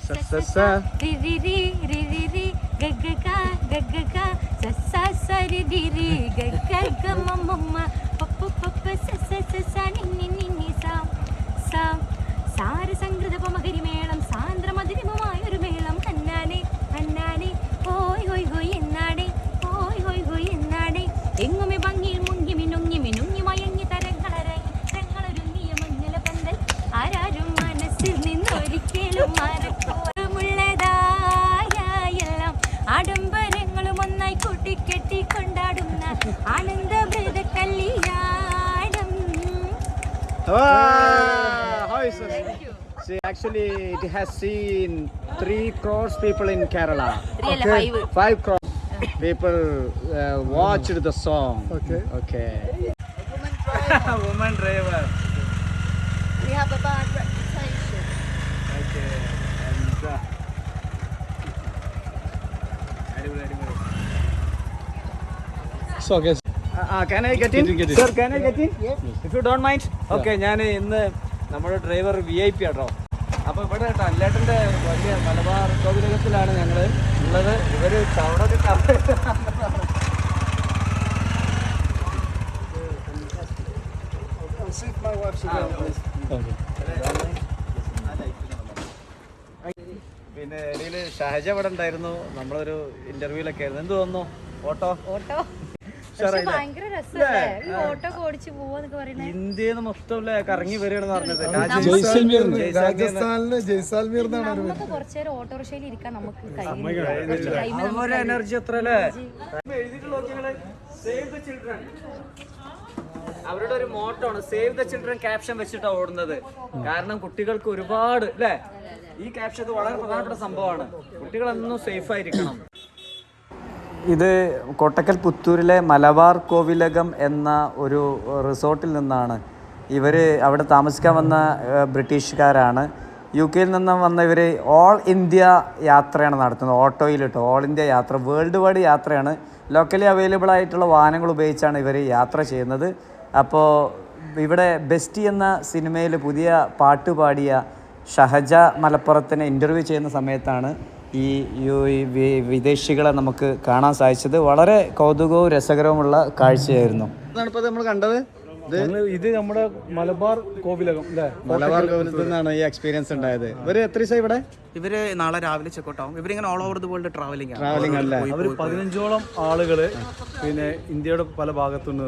sa sa ri ri ri ri ri ri ga ga ga sa sa sa ri ri ri ga ga ga ma ma ma pa pa pa pa sa sa sa sa ni ni ni ni sa sa സാര സംഗൃത പമകരിമേളം സാന്ദ്രമധുരമമായൊരു മേളം ഹന്നാനെ ഹന്നാനെ ഹോയ് ഹോയ് ഹോയ് എന്നാടേ ഹോയ് ഹോയ് ഹോയ് എന്നാടേ എങ്ങുമേ ഭംഗിയിൽ മുങ്ങി മിനുങ്ങി മിനുങ്ങി മയങ്ങി തരങ്ങളൊരുങ്ങിയ മഞ്ഞള പന്തൽ ആരാരും മനസ്സിൽ നിന്നൊരിക്കലും മറക്കോമുള്ളതായ എല്ലാം ആഡംബരങ്ങളും ഒന്നായി കൂട്ടിക്കെട്ടി കൊണ്ടാടുന്ന ആനന്ദഭൃത കല്യാണം. See, actually, it has seen 3 crores people in Kerala. Okay. 5 crores people watched the song. Okay. Woman driver. We have a bad reputation. Okay. And So, guys, can I get in? Get in. Sir, can I get in? Yes. If you don't mind. Okay, ഞാൻ ഇന്ന് നമ്മുടെ driver VIP ആട്ടോ. അപ്പോൾ ഇവിടെ കേട്ടോ അല്ലേട്ടൻ്റെ വലിയ മലബാർ കോവിലകത്തിലാണ് ഞങ്ങൾ ഉള്ളത്. ഇവർ ചവിടൊക്കെ പിന്നെ ഇടയിൽ ഷഹജ ഇവിടെ ഉണ്ടായിരുന്നു. നമ്മളൊരു ഇന്റർവ്യൂലൊക്കെ ആയിരുന്നു. എന്ത് തോന്നുന്നു ഓട്ടോ? ഭയങ്കര രസമല്ലേ ഈ ഓട്ടോ ഓടിച്ചു പോവാന്നൊക്കെ പറയുന്നത്. ഇന്ത്യന്ന് മൊത്തം കറങ്ങി വരികയാണെന്ന് പറഞ്ഞത്. രാജസ്ഥാനിലെ ജയ്സാൽമീർ എന്നാണ് നമുക്ക് കുറച്ചേരം ഓട്ടോറിക്ഷയിൽ ഇരിക്കാൻ നമുക്ക് എനർജി എത്ര അല്ലേ? അവരുടെ ഒരു മോട്ടോ ആണ് സേവ് ദ ചിൽഡ്രൻ ക്യാപ്ഷൻ വെച്ചിട്ടാണ് ഓടുന്നത്. കാരണം കുട്ടികൾക്ക് ഒരുപാട് അല്ലേ ഈ ക്യാപ്ഷൻ ഇത് വളരെ പ്രധാനപ്പെട്ട സംഭവമാണ്. കുട്ടികളെന്നും സേഫ് ആയിരിക്കണം. ഇത് കോട്ടക്കൽ പുത്തൂരിലെ മലബാർ കോവിലകം എന്ന ഒരു റിസോർട്ടിൽ നിന്നാണ്. ഇവർ അവിടെ താമസിക്കാൻ വന്ന ബ്രിട്ടീഷുകാരാണ്. UK നിന്ന് വന്ന ഇവർ ഓൾ ഇന്ത്യ യാത്രയാണ് നടത്തുന്നത്. ഓട്ടോയിൽ കേട്ടോ, ഓൾ ഇന്ത്യ യാത്ര, വേൾഡ് വൈഡ് യാത്രയാണ്. ലോക്കലി അവൈലബിൾ ആയിട്ടുള്ള വാഹനങ്ങൾ ഉപയോഗിച്ചാണ് ഇവർ യാത്ര ചെയ്യുന്നത്. അപ്പോൾ ഇവിടെ ബെസ്റ്റി എന്ന സിനിമയിൽ പുതിയ പാട്ട് പാടിയ ഷഹജ മലപ്പുറത്തിനെ ഇൻ്റർവ്യൂ ചെയ്യുന്ന സമയത്താണ് ഈ വിദേശികളെ നമുക്ക് കാണാൻ സാധിച്ചത്. വളരെ കൗതുകവും രസകരവുമുള്ള കാഴ്ചയായിരുന്നു. അതാണ് ഇപ്പോൾ നമ്മൾ കണ്ടത്. ഇത് നമ്മുടെ മലബാർ കോവിലകം അല്ലേ? മലബാർ കോവിലത്തിൽ നിന്നാണ് ഈ എക്സ്പീരിയൻസ് ഉണ്ടായത്. ഇവര് എത്ര ദിവസം ഇവിടെ? ഇവര് നാളെ രാവിലെ ചെക്കൗട്ട് ആവും. ഇവരിങ്ങനെ all over the world travelling അല്ലേ? അവർ 15ഓളം ആളുകള് പിന്നെ ഇന്ത്യയുടെ പല ഭാഗത്തുനിന്ന്